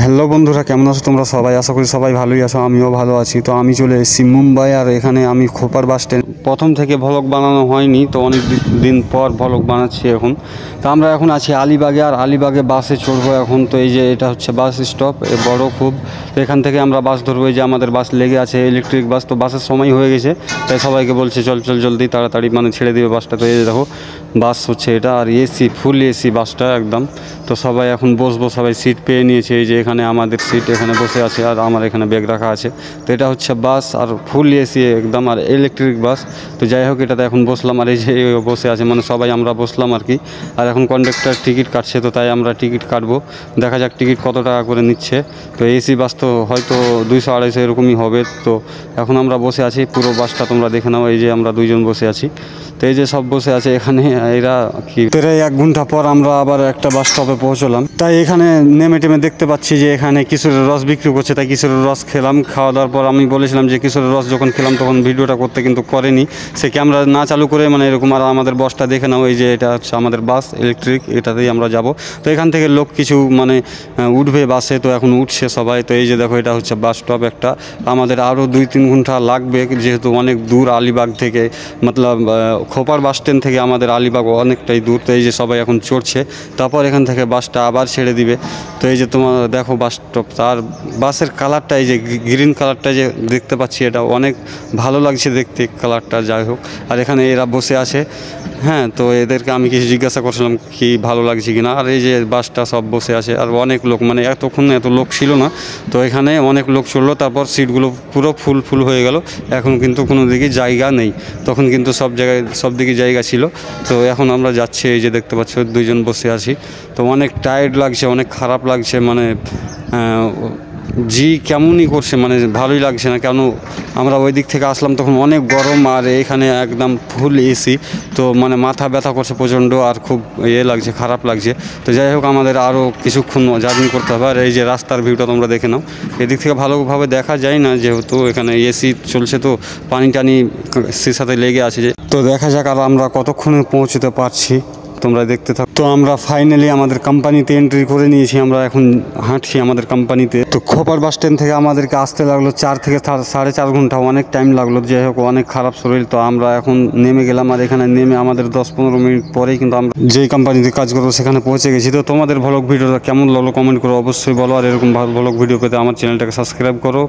Hello বন্ধুরা, কেমন আছো তোমরা সবাই? আশা করি সবাই ভালোই আছো, আমিও ভালো আছি। তো আমি চলে এসেছি মুম্বাই, আর এখানে আমি খোপার বাস স্ট্যান্ড। প্রথম থেকে ভ্লগ বানানো হয়নি, তো অনেক দিন পর ভ্লগ বানাচ্ছি এখন। তো আমরা এখন আছি আলিবাগে, আর আলিবাগে বাসে চড়বো এখন। তো এই যে এটা হচ্ছে বাস স্টপ, বড় খুব। তো এখান থেকে আমরা বাস ধরবো। এই যে আমাদের বাস লেগে আছে, ইলেকট্রিক বাস। তো বাসের সময় হয়ে গেছে, তাই সবাইকে বলছে চল চল জলদি, তাড়াতাড়ি মানে ছেড়ে দিবে বাসটা। তো এই দেখো বাস হচ্ছে এটা, আর এসি, ফুল এসি বাসটা একদম। তো সবাই এখন বসবো, সবাই সিট পেয়ে নিয়েছে। এই যে এখানে আমাদের সিট, এখানে বসে আছে, আর আমার এখানে ব্যাগ রাখা আছে। তো এটা হচ্ছে বাস, আর ফুল এসি একদম, আর ইলেকট্রিক বাস। তো যাই হোক, এটাতে এখন বসলাম, আর এই যে বসে আছে মানে সবাই আমরা বসলাম আর কি। আর এখন কন্ডাক্টর টিকিট কাটছে, তো তাই আমরা টিকিট কাটবো। দেখা যাক টিকিট কত টাকা করে নিচ্ছে। তো এসি বাস তো হয়তো 200-250 এরকমই হবে। তো এখন আমরা বসে আছি, পুরো বাসটা তোমরা দেখে নাও। এই যে আমরা দুইজন বসে আছি, তো এই যে সব বসে আছে এখানে। এরা কি প্রায় 1 ঘন্টা পর আমরা আবার একটা বাস স্টপে পৌঁছলাম। তাই এখানে নেমে টেমে দেখতে পাচ্ছি যে এখানে কিশোরের রস বিক্রি করছে, তাই কিশোরের রস খেলাম। খাওয়া দাওয়ার পর আমি বলেছিলাম যে কিশোরের রস যখন খেলাম তখন ভিডিওটা করতে, কিন্তু করেনি সে, ক্যামেরা না চালু করে মানে এরকম। আর আমাদের বাসটা দেখে নাও, এই যে এটা হচ্ছে আমাদের বাস ইলেকট্রিক, এটাতেই আমরা যাব। তো এখান থেকে লোক কিছু মানে উঠবে বাসে, তো এখন উঠছে সবাই। তো এই যে দেখো, এটা হচ্ছে বাস স্টপ একটা। আমাদের আরও 2-3 ঘন্টা লাগবে, যেহেতু অনেক দূর আলিবাগ থেকে, মতলব খোপার বাস স্ট্যান্ড থেকে আমাদের আলিবাগ অনেকটাই দূর। তো এই যে সবাই এখন চড়ছে, তারপর এখান থেকে বাসটা আবার ছেড়ে দিবে। তো এই যে তোমার দেখো বাস স্টপ, তার বাসের কালারটা, এই যে গ্রিন কালারটা যে দেখতে পাচ্ছি, এটা অনেক ভালো লাগছে দেখতে কালারটা। যাই হোক, আর এখানে এরা বসে আছে। হ্যাঁ, তো এদেরকে আমি কিছু জিজ্ঞাসা করছিলাম কি ভালো লাগছে কিনা। আর এই যে বাসটা সব বসে আছে, আর অনেক লোক, মানে এতক্ষণ এত লোক ছিল না। তো এখানে অনেক লোক চললো, তারপর সিটগুলো পুরো ফুল হয়ে গেল। এখন কিন্তু কোনো দিকে জায়গা নেই, তখন কিন্তু সব জায়গায় সব দিকে জায়গা ছিল। তো এখন আমরা যাচ্ছি, এই যে দেখতে পাচ্ছ দুইজন বসে আছি। তো অনেক টায়ার্ড লাগছে, অনেক খারাপ লাগছে, মানে কেমনই করছে, মানে ভালোই লাগছে না। কেন আমরা ওই দিক থেকে আসলাম তখন অনেক গরম, আর এখানে একদম ফুল এসি। তো মানে মাথা ব্যথা করছে প্রচণ্ড, আর খুব লাগছে, খারাপ লাগছে। তো যাই হোক, আমাদের আরও কিছুক্ষণ জার্নি করতে হবে। আর এই যে রাস্তার ভিউটা তোমরা দেখে নাও, এদিক থেকে ভালোভাবে দেখা যায় না, যেহেতু এখানে এসি চলছে, তো পানি টানি সাথে লেগে আছে। তো দেখা যাক আর আমরা কতক্ষণে পৌঁছতে পারছি, তোমরা দেখতে থাকো। তো আমরা ফাইনালি আমাদের কোম্পানিতে এন্ট্রি করে নিয়েছি, আমরা এখন হাঁটছি আমাদের কোম্পানিতে। তো খোপার বাস স্ট্যান্ড থেকে আমাদেরকে আসতে লাগলো 4 থেকে 4.5 ঘন্টা, অনেক টাইম লাগলো। যাই হোক, অনেক খারাপ শরীর। তো আমরা এখন নেমে গেলাম, আর এখানে নেমে আমাদের 10-15 মিনিট পরেই কিন্তু আমরা যেই কোম্পানিতে কাজ করবো সেখানে পৌঁছে গেছি। তো তোমাদের ভ্লগ ভিডিওটা কেমন লাগলো কমেন্ট করো অবশ্যই বলো, আর এরকম ভালো ভ্লগ ভিডিও পেতে আমার চ্যানেলটাকে সাবস্ক্রাইব করো।